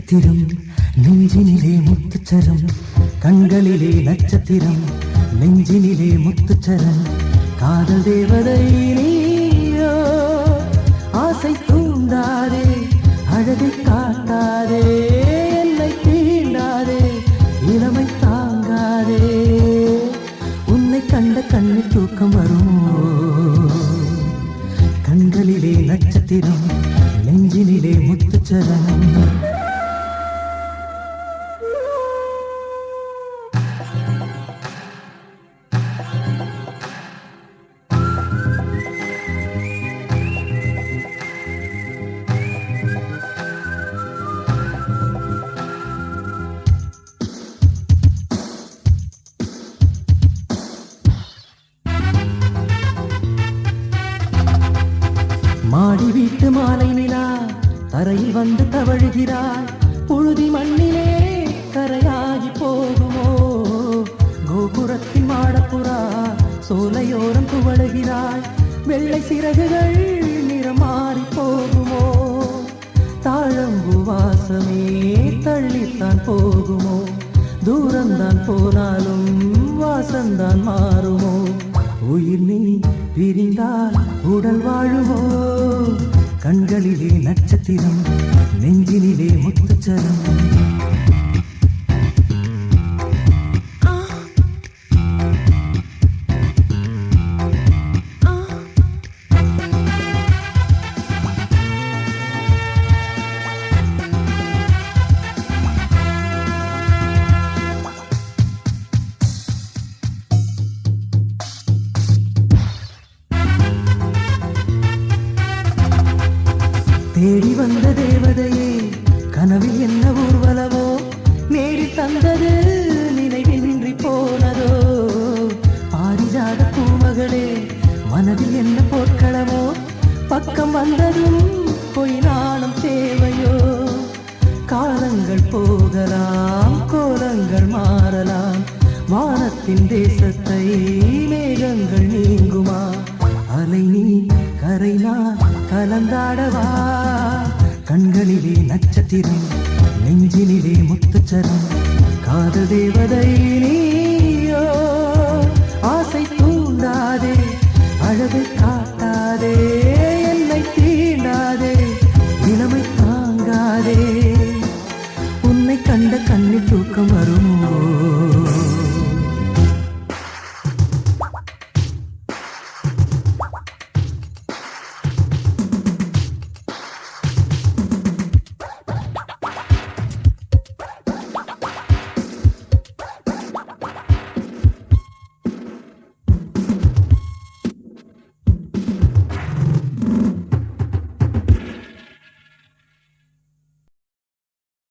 நட்சத்திரம் நெஞ்சினிலே முத்துச்சரம் கண்களிலே நட்சத்திரம் நெஞ்சினிலே முத்துச்சரம் காதல் தேவதை நீயோ ஆசை தூண்டாதே அழகை காட்டாதே என்னை தீண்டாதே இளமை தாங்காதே உன்னை கண்ட கண்ணில் தூக்கம் வருமோ கண்களிலே நட்சத்திரம் நெஞ்சினிலே முத்துச்சரம் மாடி வீட்டு மாலை நிலா தரையில் வந்து தவழுகிறாய் புழுதி மண்ணிலே கரையாகி போகுமோ கோபுரத்தின் மாடப்புறா சோலையோரம் துவழுகிறாய் வெள்ளை சிறகுகள் நிறம் மாறி போகுமோ தாழம்பு வாசமே தள்ளித்தான் போகுமோ தூரம்தான் போனாலும் வாசம்தான் மாறுமோ உயிர் நீ பிரிந்தால் உடல் வாழுமோ கண்களிலே நட்சத்திரம் நெஞ்சினிலே முத்துச்சரம் தேடி வந்த தேவதையே கனவில் என்ன ஊர்வலமோ நேரில் தந்தது நினைவின்றி போனதோ பாரிஜாத பூமகளே மனதில் என்ன போர்க்களமோ பக்கம் வந்ததும் பொய் நாணம் தேவையோ காலங்கள் போகலாம் கோலங்கள் மாறலாம் வானத்தின் தேசத்தை மேகங்கள் நீங்குமா அலை நீ கரை நான் கலந்தாடவா கண்களிலே நட்சத்திரம் நெஞ்சினிலே முத்துச்சரம் காதல் தேவதை நீ